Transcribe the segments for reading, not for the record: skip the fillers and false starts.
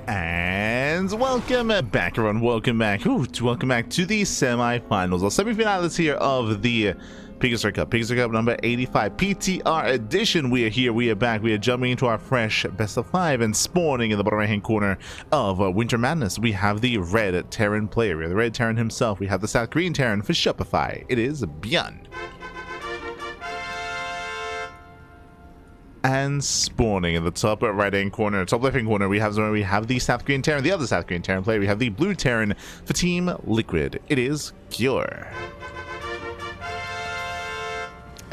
And welcome back, everyone. Welcome back. Welcome back to the semi-finals or semi-finals here of the PiGosaur Cup. PiGosaur Cup number 85 PTR edition. We are here. We are back. We are jumping into our fresh best of 5 and spawning in the bottom right-hand corner of Winter Madness. We have the red Terran player. We have the red Terran himself. We have the South Green Terran for Shopify. It is ByuN. And spawning in the top right hand corner, top left hand corner, we have the South Green Terran, the other South Green Terran player. We have the blue Terran for Team Liquid. It is Cure.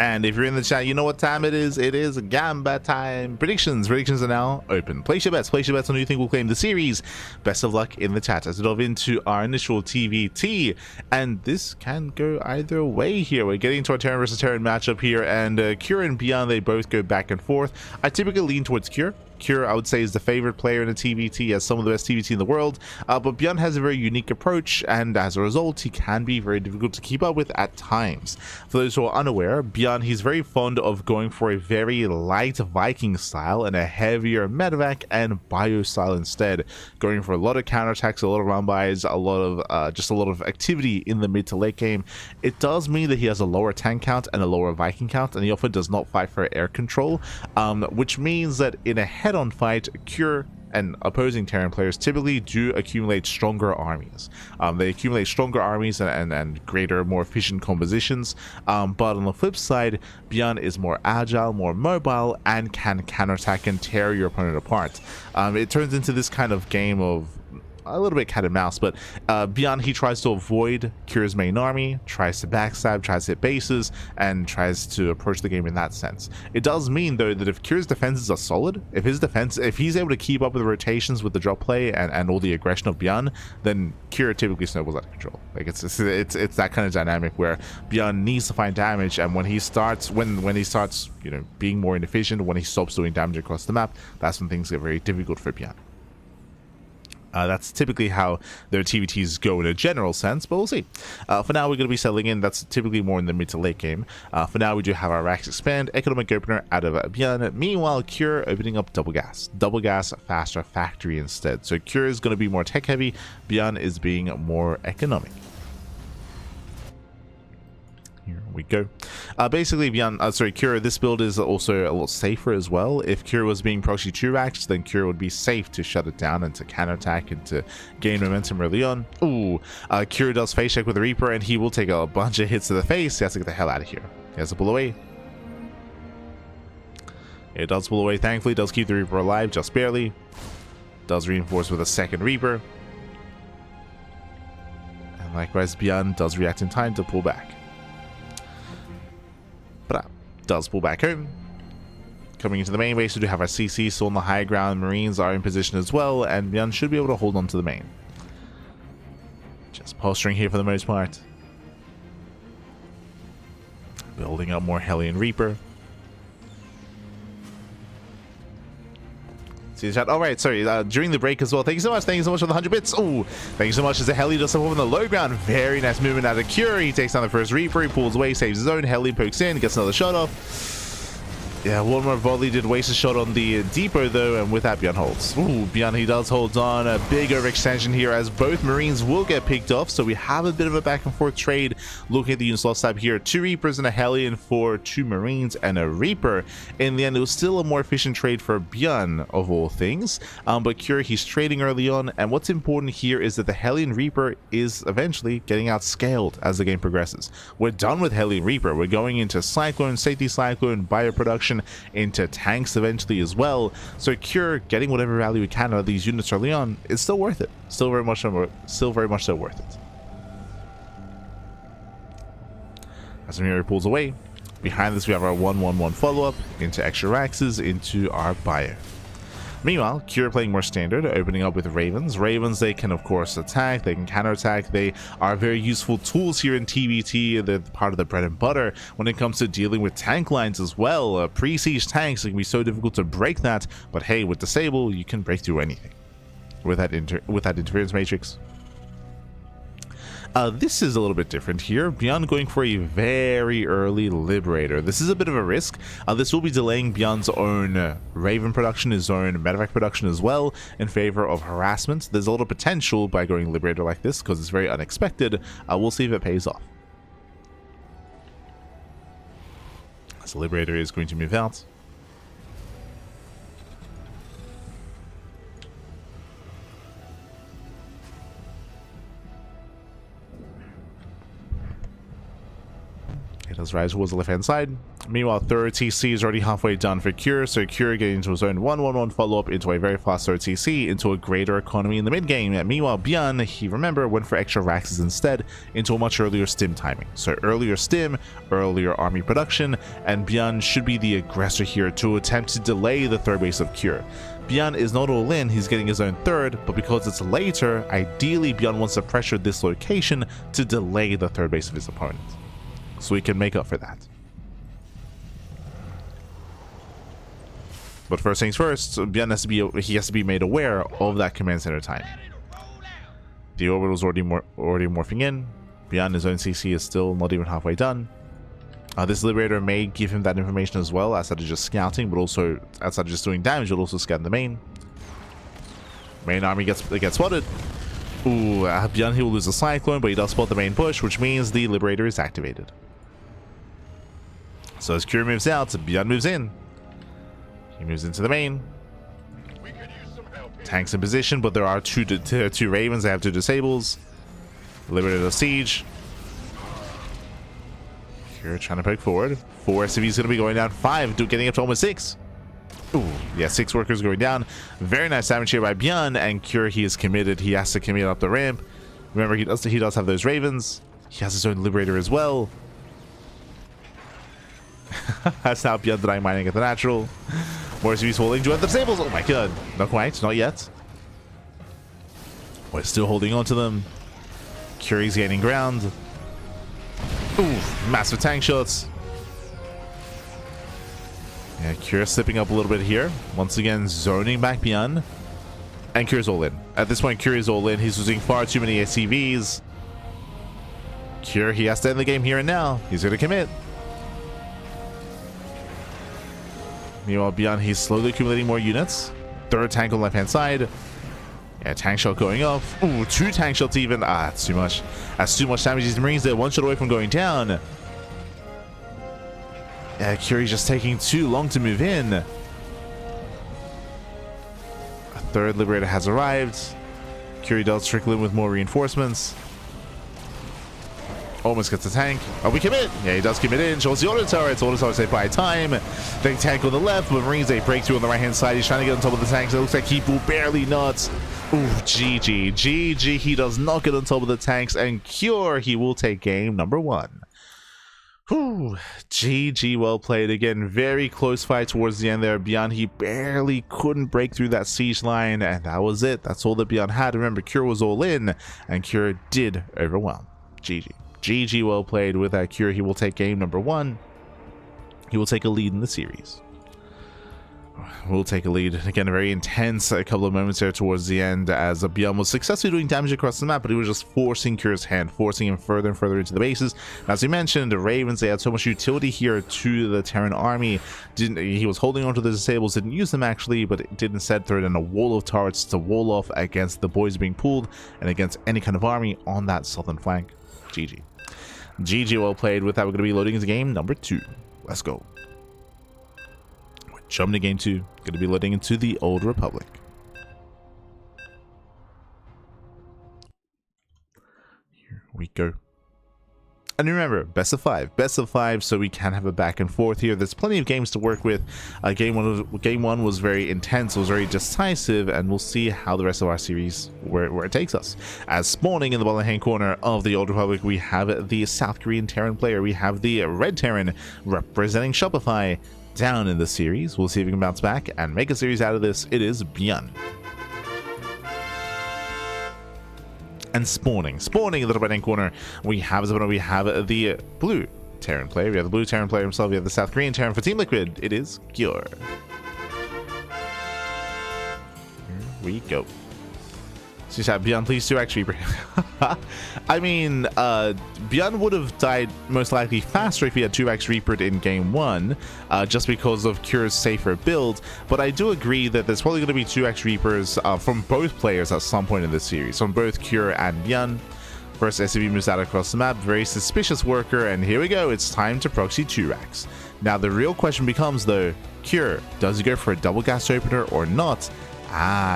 And if you're in the chat, you know what time it is. It is Gamba time. Predictions are now open. Place your bets on who you think will claim the series. Best of luck in the chat as we delve into our initial TvT. And this can go either way here. We're getting to our Terran versus Terran matchup here, and Cure and ByuN, they both go back and forth. I typically lean towards Cure. Cure, I would say, is the favorite player in the TvT, as some of the best TvT in the world, but ByuN has a very unique approach, and as a result, he can be very difficult to keep up with at times. For those who are unaware, ByuN, he's very fond of going for a very light Viking style and a heavier medevac and bio style instead, going for a lot of counterattacks, a lot of run-bys, a lot of activity in the mid to late game. It does mean that he has a lower tank count and a lower Viking count, and he often does not fight for air control, which means that in a head-on fight, Cure and opposing Terran players typically do accumulate stronger armies. They accumulate stronger armies and greater, more efficient compositions, but on the flip side, ByuN is more agile, more mobile, and can counterattack and tear your opponent apart. It turns into this kind of game of a little bit cat and mouse, but ByuN, he tries to avoid Cure's main army, tries to backstab, tries to hit bases, and tries to approach the game in that sense. It does mean, though, that if Cure's defenses are solid, if he's able to keep up with the rotations with the drop play and all the aggression of ByuN, then Cure typically snowballs out of control. Like it's that kind of dynamic where ByuN needs to find damage, and when he starts being more inefficient, when he stops doing damage across the map, that's when things get very difficult for ByuN. That's typically how their TvTs go in a general sense, but we'll see. For now, we're going to be settling in. That's typically more in the mid to late game. For now, we do have our Rax Expand, Economic Opener out of ByuN. Meanwhile, Cure opening up Double Gas, Faster Factory instead. So Cure is going to be more tech heavy, ByuN is being more economic. Here we go. Basically, Cure, this build is also a lot safer as well. If Cure was being proxy 2-raxed, then Cure would be safe to shut it down and to counterattack and to gain momentum early on. Cure does face check with the Reaper, and he will take a bunch of hits to the face. He has to get the hell out of here. He has to pull away. It does pull away, thankfully. Does keep the Reaper alive, just barely. Does reinforce with a second Reaper. And likewise, ByuN does react in time to pull back. But does pull back home. Coming into the main base, we do have our CC, so on the high ground, Marines are in position as well, and ByuN should be able to hold on to the main. Just posturing here for the most part. Building up more Hellion Reaper. See the chat. Alright, sorry, during the break as well. Thank you so much for the 100 bits. Thank you so much as the Heli does something on the low ground. Very nice movement out of Cure. He takes down the first Reaper, he pulls away, saves his own. Heli pokes in, gets another shot off. Yeah, one more volley did waste a shot on the depot though, and with that ByuN holds. ByuN, he does hold on. A big overextension here as both Marines will get picked off, so we have a bit of a back and forth trade. Looking at the unit slot tab here, 2 Reapers and a Hellion for 2 Marines and a Reaper. In the end, it was still a more efficient trade for ByuN of all things, but Cure, he's trading early on, and what's important here is that the Hellion Reaper is eventually getting outscaled as the game progresses. We're done with Hellion Reaper. We're going into Cyclone, Safety Cyclone, Bioproduction, into tanks eventually as well. So Cure getting whatever value we can out of these units early on is still worth it. Still very much so worth it. As Amiri pulls away, behind this we have our 1-1-1 follow-up into extra Raxes into our Bio. Meanwhile, Cure playing more standard, opening up with Ravens. Ravens, they can of course attack, they can counterattack, they are very useful tools here in TvT. They're part of the bread and butter when it comes to dealing with tank lines as well. Pre-siege tanks, it can be so difficult to break that, but hey, with Disable, you can break through anything with that interference matrix. This is a little bit different here. ByuN going for a very early Liberator. This is a bit of a risk. This will be delaying ByuN's own Raven production, his own medevac production as well, in favor of harassment. There's a lot of potential by going Liberator like this because it's very unexpected. We'll see if it pays off. So Liberator is going to move out. It does rise towards the left-hand side. Meanwhile, third TC is already halfway done for Cure, so Cure getting into his own 1-1-1 follow-up into a very fast third TC into a greater economy in the mid-game. Meanwhile, ByuN, he remember, went for extra Raxes instead into a much earlier stim timing. So earlier stim, earlier army production, and ByuN should be the aggressor here to attempt to delay the third base of Cure. ByuN is not all in, he's getting his own third, but because it's later, ideally ByuN wants to pressure this location to delay the third base of his opponent, so he can make up for that. But first things first, ByuN has to be made aware of that command center time. The orbital's already morphing in. ByuN, his own CC is still not even halfway done. This Liberator may give him that information as well, outside of just scouting, but also outside of just doing damage, it'll also scan the main. Main army gets spotted. Ooh, ByuN, he will lose a Cyclone, but he does spot the main push, which means the Liberator is activated. So as Cure moves out, ByuN moves in. He moves into the main. Tanks in position, but there are two Ravens. They have two disables. Liberator does siege. Cure trying to poke forward. 4 SCVs going to be going down. 5, getting up to almost 6. Ooh, yeah, 6 workers going down. Very nice damage here by ByuN, and Cure, he is committed. He has to commit up the ramp. Remember, he does have those Ravens. He has his own Liberator as well. That's now ByuN denying mining at the natural. More SCVs holding to the disables. Oh my god. Not quite. Not yet. We're still holding on to them. Curie's gaining ground. Ooh, massive tank shots. Yeah, Cure slipping up a little bit here. Once again, zoning back ByuN. And Cure's all in. At this point, Cure is all in. He's losing far too many SCVs. Cure, he has to end the game here and now. He's going to commit. Meanwhile, ByuN, he's slowly accumulating more units. Third tank on the left-hand side. Yeah, tank shot going off. Ooh, 2 tank shots even. That's too much. That's too much damage. These Marines, they're 1 shot away from going down. Yeah, Curie's just taking too long to move in. A third Liberator has arrived. Curie does trickle in with more reinforcements. Almost gets the tank. Oh, we commit. Yeah, he does commit in. Shows the auto turrets. Auto turrets, they buy time. Big tank on the left, but Marines, they break through on the right hand side. He's trying to get on top of the tanks. It looks like he will barely not. Ooh, GG. GG. He does not get on top of the tanks. And Cure, he will take game number 1. Whew. GG, well played. Again, very close fight towards the end there. ByuN, he barely couldn't break through that siege line. And that was it. That's all that ByuN had. Remember, Cure was all in. And Cure did overwhelm. GG. GG, well played. With that Cure, he will take game number 1. He will take a lead in the series. We'll take a lead. Again, a very intense couple of moments there towards the end as ByuN was successfully doing damage across the map, but he was just forcing Cure's hand, forcing him further and further into the bases. As we mentioned, the Ravens, they had so much utility here to the Terran army. He was holding on to the disables, didn't use them actually, but it did instead throw in a wall of turrets to wall off against the boys being pulled and against any kind of army on that southern flank. GG. GG, well played. With that, we're going to be loading into game number 2. Let's go. We're jumping to game 2. Going to be loading into the Old Republic. Here we go. And remember, best of 5, so we can have a back and forth here. There's plenty of games to work with. Game one was very intense, it was very decisive, and we'll see how the rest of our series, where it takes us. As spawning in the bottom hand corner of the Old Republic, we have the South Korean Terran player. We have the Red Terran representing Shopify down in the series. We'll see if we can bounce back and make a series out of this. It is ByuN. And spawning in the right hand corner, we have the blue Terran player. We have the blue Terran player himself. We have the South Korean Terran for Team Liquid. It is Cure. Here we go. She said, ByuN, please 2x Reaper. I mean, ByuN would have died most likely faster if he had 2x Reapered in game 1, just because of Cure's safer build. But I do agree that there's probably going to be 2x Reapers from both players at some point in this series, from both Cure and ByuN. First SCV moves out across the map, very suspicious worker, and here we go, it's time to proxy 2x. Now the real question becomes though, Cure, does he go for a double gas opener or not?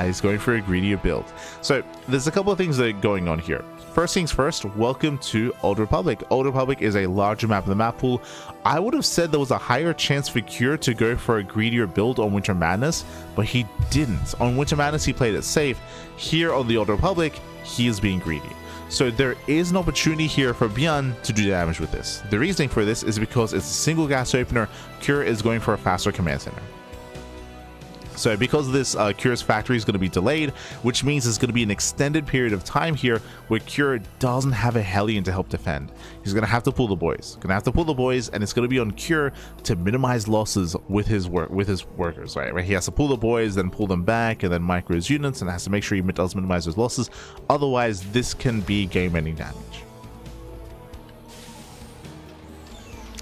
He's going for a greedier build. So there's a couple of things that are going on here. First things first, welcome to Old Republic. Old Republic is a larger map of the map pool. I would have said there was a higher chance for Cure to go for a greedier build on Winter Madness, but he didn't. On Winter Madness, he played it safe. Here on the Old Republic, he is being greedy. So there is an opportunity here for ByuN to do damage with this. The reasoning for this is because it's a single gas opener, Cure is going for a faster command center. So because of this, Cure's factory is going to be delayed, which means it's going to be an extended period of time here where Cure doesn't have a Hellion to help defend. He's going to have to pull the boys. And it's going to be on Cure to minimize losses with his workers, right? He has to pull the boys, then pull them back, and then micro his units, and has to make sure he does minimize those losses. Otherwise, this can be game-ending damage.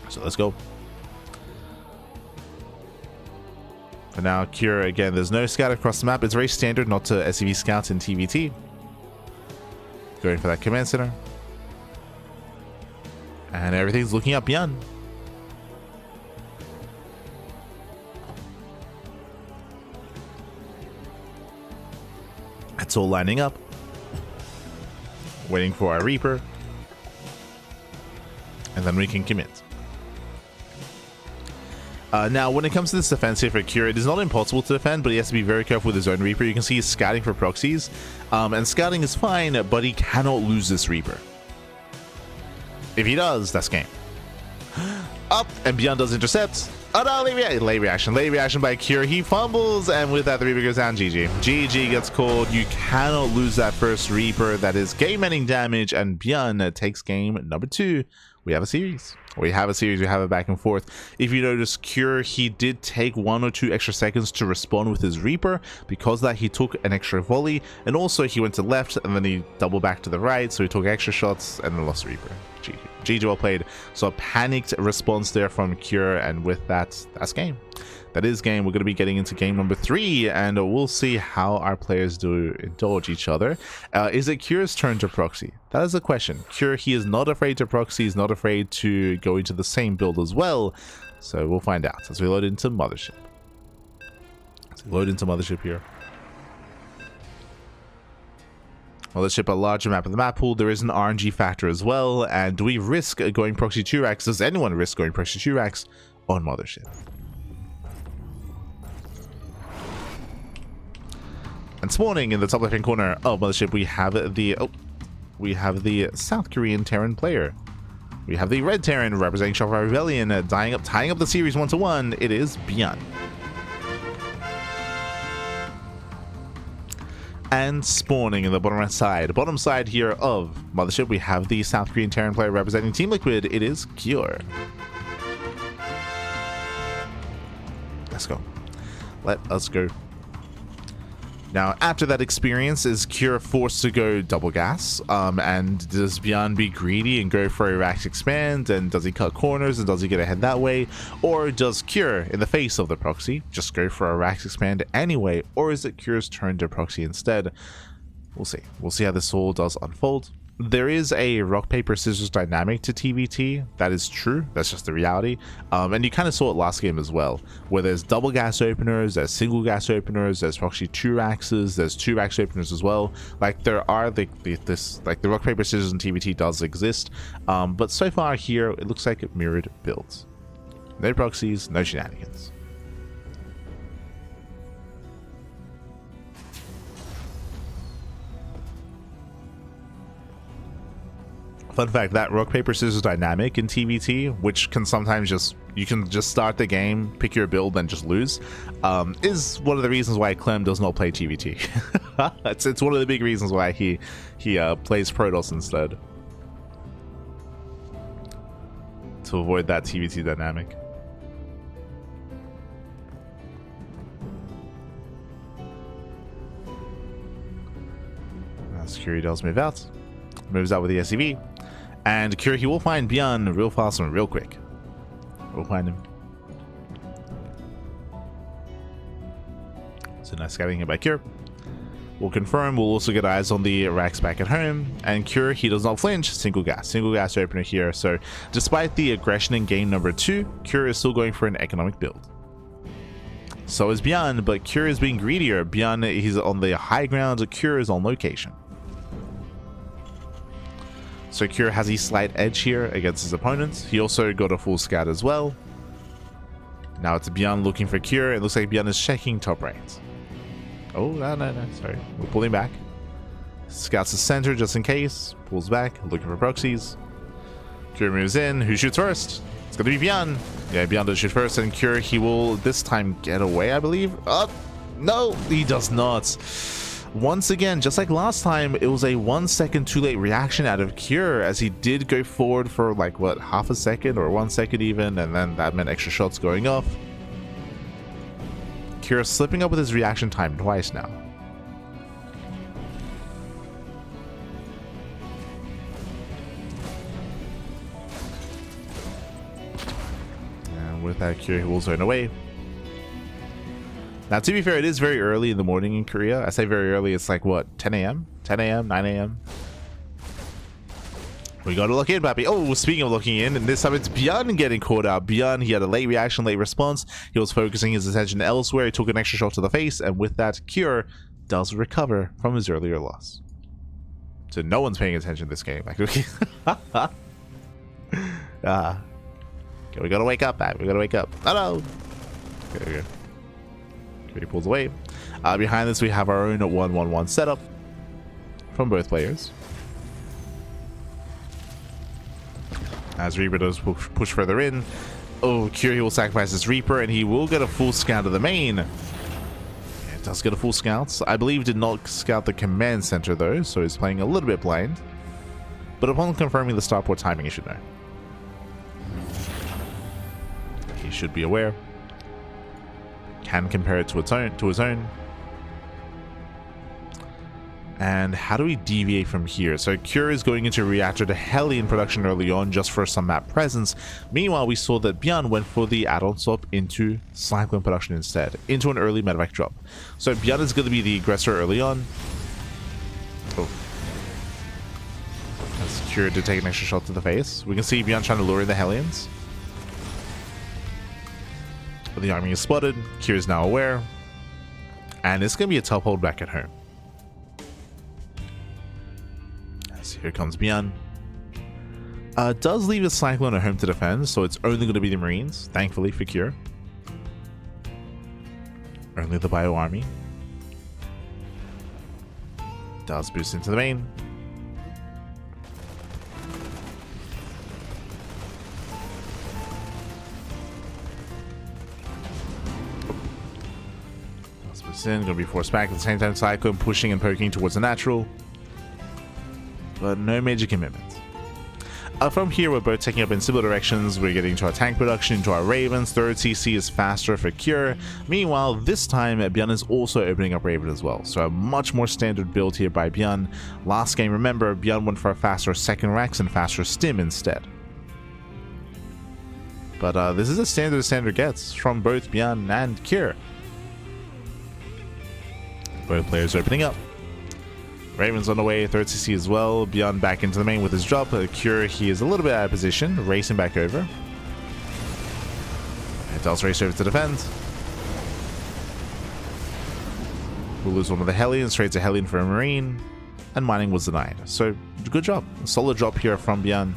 So let's go. For now, Cure, again, there's no scout across the map. It's very standard not to SCV scout in TvT. Going for that command center. And everything's looking up ByuN. It's all lining up. Waiting for our Reaper. And then we can commit. Now, when it comes to this defense here for Cure, it is not impossible to defend, but he has to be very careful with his own Reaper. You can see he's scouting for proxies, and scouting is fine, but he cannot lose this Reaper. If he does, that's game. Up, and ByuN does intercept. Oh no, late reaction by Cure. He fumbles, and with that, the Reaper goes down. GG. GG gets called. You cannot lose that first Reaper. That is game-ending damage, and ByuN takes game number 2. We have a series. We have a back and forth. If you notice, Cure, he did take 1 or 2 extra seconds to respond with his Reaper. Because of that, he took an extra volley, and also he went to left, and then he doubled back to the right, so he took extra shots, and then lost Reaper. GG, well played. So a panicked response there from Cure, and with that, that's game. That is game. We're going to be getting into game number 3, and we'll see how our players do indulge each other. Is it Cure's turn to proxy? That is the question. Cure, he is not afraid to proxy. He's not afraid to go into the same build as well. So we'll find out as we load into Mothership. Here. Mothership, a larger map of the map pool. There is an RNG factor as well. And do we risk going proxy 2x? Does anyone risk going proxy 2x on Mothership? And spawning in the top left-hand corner of Mothership, we have the South Korean Terran player. We have the Red Terran representing Shopify Rebellion, tying up the series 1-1. It is ByuN. And spawning in the bottom side here of Mothership, we have the South Korean Terran player representing Team Liquid. It is Cure. Let's go. Let us go. Now, after that experience, is Cure forced to go double gas? And does ByuN be greedy and go for a Rax expand? And does he cut corners and does he get ahead that way? Or does Cure, in the face of the proxy, just go for a Rax expand anyway? Or is it Cure's turn to proxy instead? We'll see. We'll see how this all does unfold. There is a rock, paper, scissors dynamic to TvT. That is true. That's just the reality. And you kind of saw it last game as well, where there's double gas openers, there's single gas openers, there's proxy 2 Raxes, there's 2 Rax openers as well. Like there are the rock, paper, scissors in TvT does exist. But so far here, it looks like it mirrored builds. No proxies, no shenanigans. Fun fact, that rock, paper, scissors dynamic in TvT, which can sometimes you can just start the game, pick your build, and just lose, is one of the reasons why Clem does not play TvT. it's one of the big reasons why he plays Protoss instead. To avoid that TvT dynamic. As Curie does move out. Moves out with the SCV. And Curie, he will find ByuN real fast and real quick. We'll find him. So nice scouting here by Cure. We'll confirm. We'll also get eyes on the racks back at home. And Cure, he does not flinch. Single gas opener here. So despite the aggression in game number 2, Cure is still going for an economic build. So is ByuN, but Cure is being greedier. ByuN, he's on the high ground. Cure is on location. So Cure has a slight edge here against his opponents. He also got a full scout as well. Now it's ByuN looking for Cure. It looks like ByuN is checking top right. Oh, no, sorry. We're pulling back. Scouts the center just in case. Pulls back, looking for proxies. Cure moves in. Who shoots first? It's going to be ByuN. Yeah, ByuN does shoot first, and Cure, he will this time get away, I believe. Oh, no, he does not. Once again, just like last time, it was a 1 second too late reaction out of Cure, as he did go forward for like, what, half a second or 1 second even, and then that meant extra shots going off. Cure slipping up with his reaction time twice now. And with that, Cure will zone away. Now, to be fair, it is very early in the morning in Korea. I say very early, it's like, what, 10 a.m.? 10 a.m., 9 a.m.? We gotta look in, Pappy. Oh, speaking of looking in, and this time it's ByuN getting caught out. ByuN, he had a late reaction, late response. He was focusing his attention elsewhere. He took an extra shot to the face, and with that, Cure does recover from his earlier loss. So no one's paying attention to this game. Like, okay. Okay, we gotta wake up, Pappy. We gotta wake up. Oh, no. Okay. He pulls away. Behind this, we have our own 1-1-1 setup from both players. As Reaper does push further in. Oh, Cure will sacrifice his Reaper, and he will get a full scout of the main. Yeah, it does get a full scout. I believe did not scout the command center, though, so he's playing a little bit blind. But upon confirming the starport timing, he should know. He should be aware. Can compare it to his own. And how do we deviate from here? So Cure is going into reactor to Hellion production early on just for some map presence. Meanwhile, we saw that ByuN went for the add-on swap into Cyclone production instead, into an early medevac drop. So ByuN is going to be the aggressor early on. Oh. As Cure did take an extra shot to the face. We can see ByuN trying to lure in the Hellions. But the army is spotted. Cure is now aware. And it's going to be a tough hold back at home. As here comes ByuN. Does leave a Cyclone at home to defend, so it's only going to be the Marines, thankfully for Cure. Only the Bio army. Does boost into the main. In, gonna be forced back at the same time. Cyclone pushing and poking towards the natural, but no major commitment. From here, we're both taking up in similar directions. We're getting to our tank production, into our Ravens. Third CC is faster for Cure. Meanwhile, this time ByuN is also opening up Raven as well, so a much more standard build here by ByuN. Last game, remember, ByuN went for a faster second Rex and faster stim instead. But this is a standard gets from both ByuN and Cure. Both players opening up. Raven's on the way, third CC as well. ByuN back into the main with his drop. Cure, he is a little bit out of position, racing back over. It does race over to defend. We'll lose one of the Hellions, trades a Hellion for a Marine, and mining was denied. So, good job. A solid drop here from ByuN.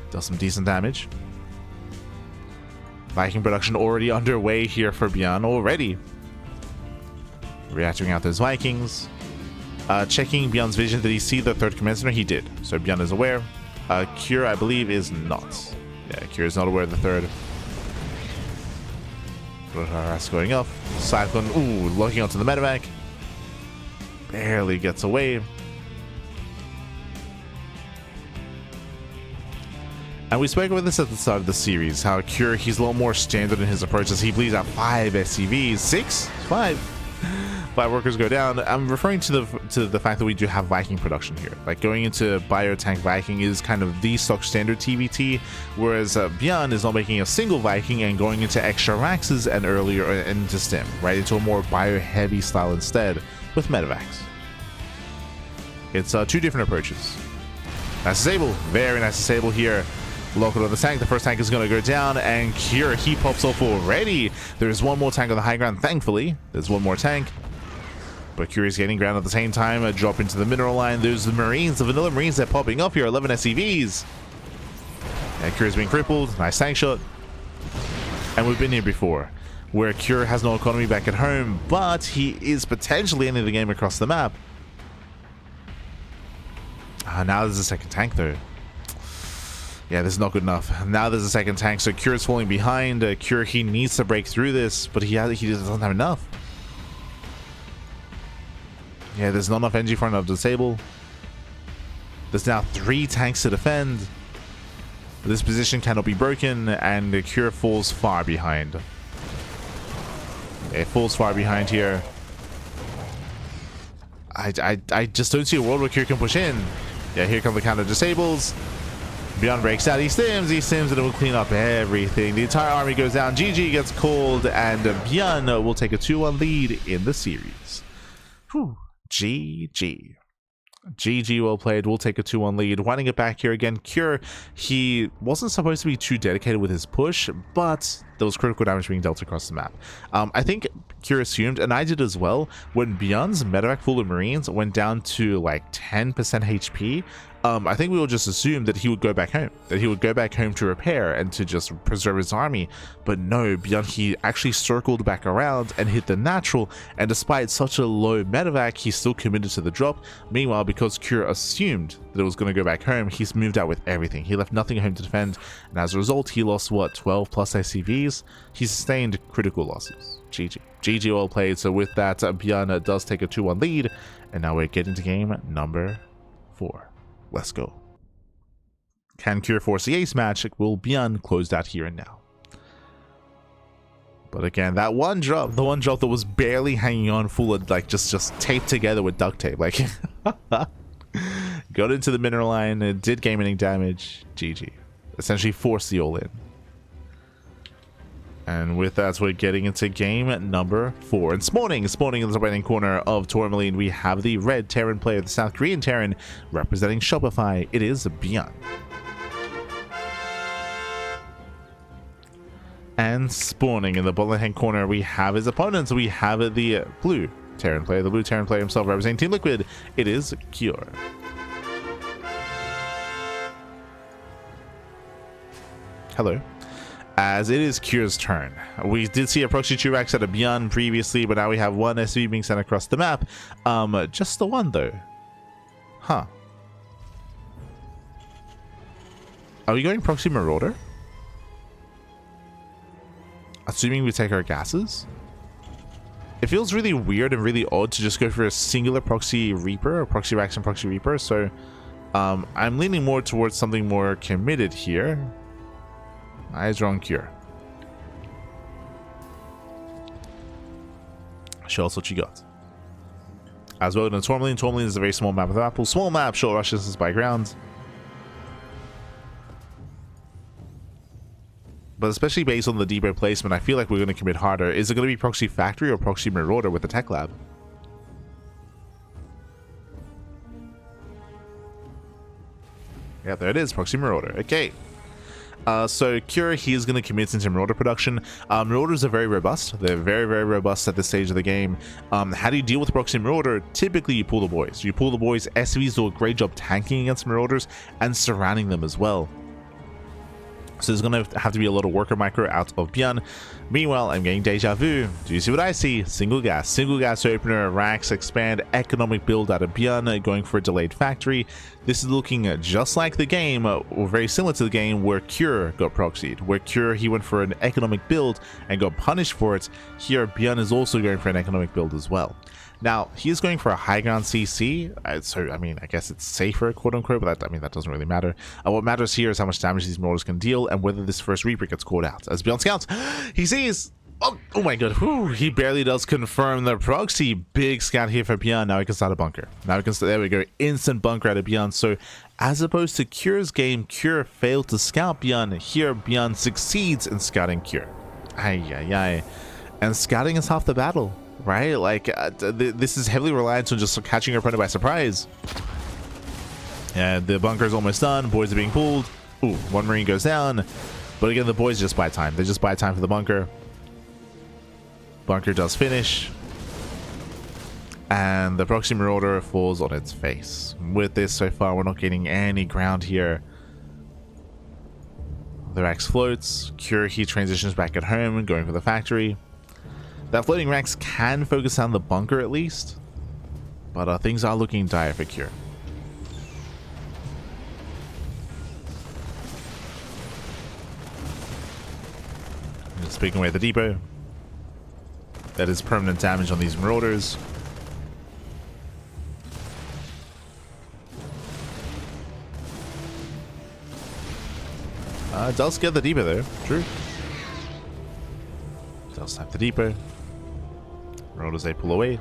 Does some decent damage. Viking production already underway here for ByuN already. Reacting out those Vikings. Checking ByuN's vision. Did he see the third command center? He did. So ByuN is aware. Cure, I believe, is not. Yeah, Cure is not aware of the third. That's going off. Cyclone, ooh, looking onto the medevac. Barely gets away. And we spoke about this at the start of the series, how Cure, he's a little more standard in his approach as he bleeds out 5 SCVs. 6? 5? 5 workers go down. I'm referring to the fact that we do have Viking production here. Like going into Biotank Viking is kind of the stock standard TvT, whereas ByuN is not making a single Viking and going into extra Raxes and earlier into Stim, right, into a more bio heavy style instead with Medivacs. It's 2 different approaches. Nice disable, very nice disable here. Local on the tank, the first tank is going to go down, and Cure, he pops off already. There's one more tank on the high ground, thankfully. There's one more tank. But Cure is getting ground at the same time, a drop into the mineral line. There's the Marines, the Vanilla Marines that are popping up here, 11 SCVs. And Cure is being crippled, nice tank shot. And we've been here before, where Cure has no economy back at home, but he is potentially ending the game across the map. Now there's a second tank though. Yeah, this is not good enough. Now there's a second tank, so Cure is falling behind. Cure, he needs to break through this, but he doesn't have enough. Yeah, there's not enough energy for enough to disable. There's now 3 tanks to defend. This position cannot be broken, and Cure falls far behind. It falls far behind here. I just don't see a world where Cure can push in. Yeah, here come the counter disables. ByuN breaks out, he stims, and it will clean up everything. The entire army goes down, GG gets called, and ByuN will take a 2-1 lead in the series. Whew. GG. GG, well played. We'll take a 2-1 lead. Winding it back here again, Cure, he wasn't supposed to be too dedicated with his push, but there was critical damage being dealt across the map. I think Cure assumed, and I did as well, when ByuN's medevac full of Marines went down to like 10% HP, I think we all just assumed that he would go back home, to repair and to just preserve his army. But no, ByuN, he actually circled back around and hit the natural, and despite such a low medevac, he still committed to the drop. Meanwhile, because Cure assumed that it was going to go back home, he's moved out with everything. He left nothing at home to defend, and as a result, he lost, what, 12 plus SCVs? He sustained critical losses. GG. GG, well played. So with that, ByuN does take a 2-1 lead, and now we're getting to game number 4. Let's go. Can Cure force the ace match? Will ByuN close that here and now? But again, that one drop, the one drop that was barely hanging on, full of like just taped together with duct tape, like got into the mineral line, it did game-ending damage. GG. Essentially forced the all in. And with that, we're getting into game number 4. And spawning in the right hand corner of Tourmaline, we have the red Terran player, the South Korean Terran, representing Shopify. It is ByuN. And spawning in the bottom hand corner, we have his opponents. We have the blue Terran player, himself, representing Team Liquid. It is Cure. Hello. As it is Cure's turn. We did see a proxy 2-rax at a ByuN previously, but now we have one SV being sent across the map. Just the one though. Huh. Are we going proxy Marauder? Assuming we take our gases? It feels really weird and really odd to just go for a singular proxy Reaper, or proxy Rax and proxy Reaper, so I'm leaning more towards something more committed here. Eyes wrong Cure. Show us what you got. As well, in Tourmaline. Tourmaline is a very small map of Apple. Small map, short rush distance by ground. But especially based on the depot placement, I feel like we're going to commit harder. Is it going to be proxy Factory or proxy Marauder with the Tech Lab? Yeah, there it is, proxy Marauder. Okay. So Cure, he is going to commit into Marauder production. Marauders are very robust. They're very, very robust at this stage of the game. How do you deal with proxy Marauder? Typically, you pull the boys. SCVs do a great job tanking against Marauders and surrounding them as well. So there's going to have to be a lot of worker micro out of ByuN. Meanwhile, I'm getting deja vu. Do you see what I see? Single gas opener, Rax, expand, economic build out of ByuN, going for a delayed factory. This is looking just like the game, or very similar to the game where Cure got proxied. Where Cure, he went for an economic build and got punished for it. Here, ByuN is also going for an economic build as well. Now, he is going for a high ground CC, so I mean, I guess it's safer, quote unquote, but that doesn't really matter. What matters here is how much damage these Marauders can deal and whether this first Reaper gets called out. As ByuN scouts, he sees, Oh my god, whew, he barely does confirm the proxy. Big scout here for ByuN. Now we can start a bunker. Now we can start, there we go, instant bunker out of ByuN. So as opposed to Cure's game, Cure failed to scout ByuN. Here ByuN succeeds in scouting Cure. Ay. And scouting is half the battle, right? Like this is heavily reliant on just catching your opponent by surprise. Yeah, the bunker is almost done. Boys are being pulled. Ooh, one marine goes down. But again, the boys just buy time. They just buy time for the bunker. Bunker does finish. And the proxy marauder falls on its face. With this, so far, we're not getting any ground here. The Rax floats. Cure, he transitions back at home, going for the factory. That floating Rax can focus on the bunker at least. But things are looking dire for Cure. Just picking away the depot. That is permanent damage on these marauders. Does get the depot though. True. Does tap the depot. Marauders, they pull away.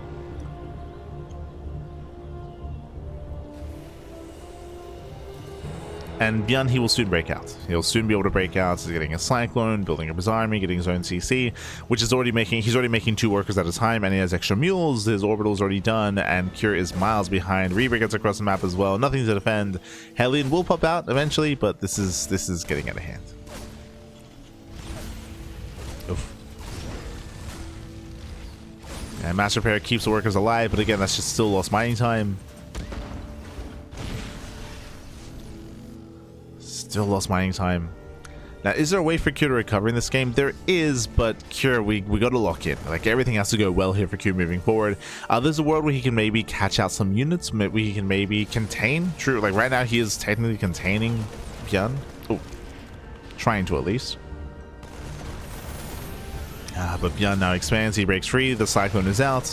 And ByuN, he will soon break out. He'll soon be able to break out. He's getting a cyclone, building up his army, getting his own CC, which is already making, he's already making 2 workers at a time, and he has extra mules. His orbital's already done, and Cure is miles behind. Reaver gets across the map as well. Nothing to defend. Hellion will pop out eventually, but this is getting out of hand. Oof. And Master Repair keeps the workers alive, but again, that's just still lost mining time. Still lost mining time. Now, is there a way for Cure to recover in this game? There is, but Cure, we got to lock in. Like, everything has to go well here for Cure moving forward. There's a world where he can maybe catch out some units, where he can maybe contain. True, like right now he is technically containing ByuN. Oh, trying to at least. But ByuN now expands, he breaks free, the cyclone is out.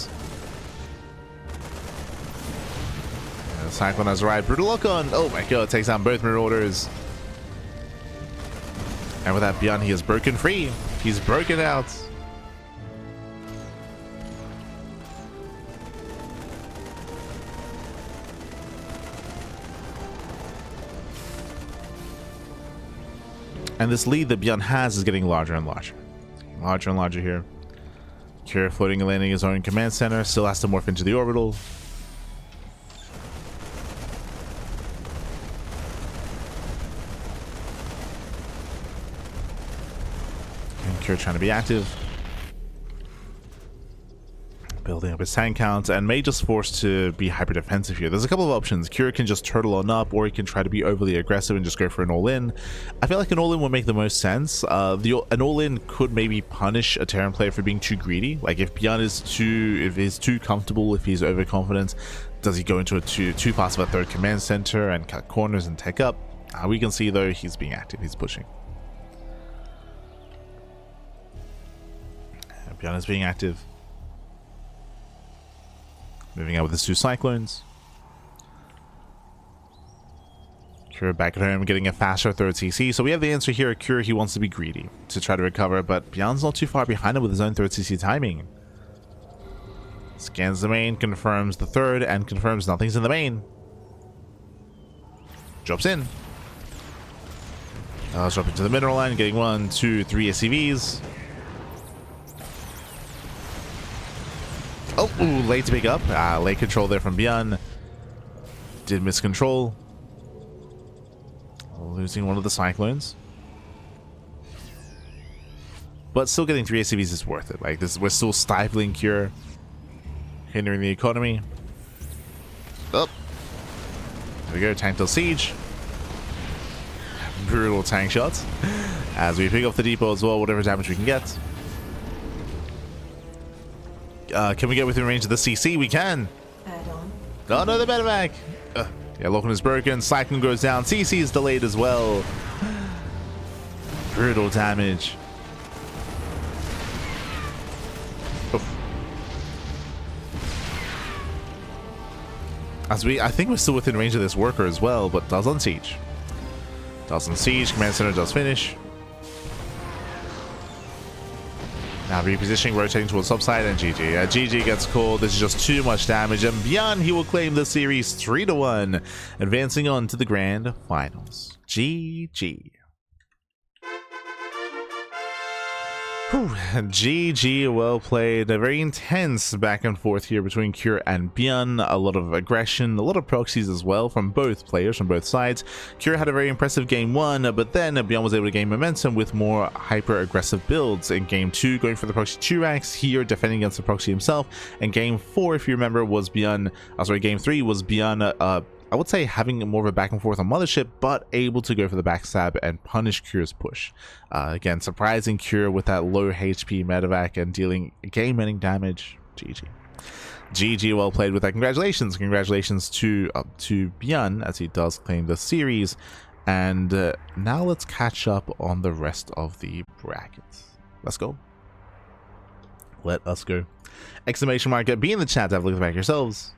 The cyclone has arrived. Brutal lock on. Oh my god, takes down both marauders. And with that ByuN, he is broken free. He's broken out. And this lead that ByuN has is getting larger and larger. Larger and larger here. Cure floating and landing his own command center. Still has to morph into the orbital. Cure trying to be active, building up his tank count, and may just force to be hyper defensive here. There's a couple of options. Cure can just turtle on up, or he can try to be overly aggressive and just go for an all-in. I feel like an all-in would make the most sense. An all-in could maybe punish a Terran player for being too greedy. Like if ByuN is too comfortable, if he's overconfident, does he go into a too fast of a third command center and cut corners and take up? We can see though he's being active, he's pushing. ByuN is being active. Moving out with his 2 cyclones. Cure back at home, getting a faster third CC. So we have the answer here. Cure, he wants to be greedy to try to recover, but ByuN's not too far behind him with his own third CC timing. Scans the main, confirms the third, and confirms nothing's in the main. Drops in. Let's drop into the mineral line, getting 1, 2, 3 SCVs. Oh, ooh, late to pick up. Late control there from ByuN. Did miss control. Losing one of the cyclones. But still getting 3 SCVs is worth it. Like this, we're still stifling Cure, hindering the economy. Oh, there we go. Tank till siege. Brutal tank shots. As we pick up the depot as well, whatever damage we can get. Can we get within range of the CC? We can. Oh no, the medevac. Yeah, Loken is broken. Cyclone goes down. CC is delayed as well. Brutal damage. Oof. I think we're still within range of this worker as well, but does on siege. Does on siege. Command center does finish. Now repositioning, rotating towards top side, and GG. GG gets called. This is just too much damage, and ByuN, he will claim the series 3-1, advancing on to the grand finals. GG. Whew. GG, well played. A very intense back and forth here between Cure and ByuN. A lot of aggression, a lot of proxies as well from both players, from both sides. Cure had a very impressive game 1, but then ByuN was able to gain momentum with more hyper-aggressive builds in game 2, going for the proxy 2 ranks, here defending against the proxy himself. And game 4, if you remember, was ByuN, game 3 was ByuN, I would say having more of a back and forth on Mothership, but able to go for the backstab and punish Cure's push. Again, surprising Cure with that low HP medevac and dealing game-ending damage. GG. GG, well played with that. Congratulations. Congratulations to ByuN as he does claim the series. And now let's catch up on the rest of the brackets. Let's go. Let us go. Exclamation mark, be in the chat to have a look back yourselves.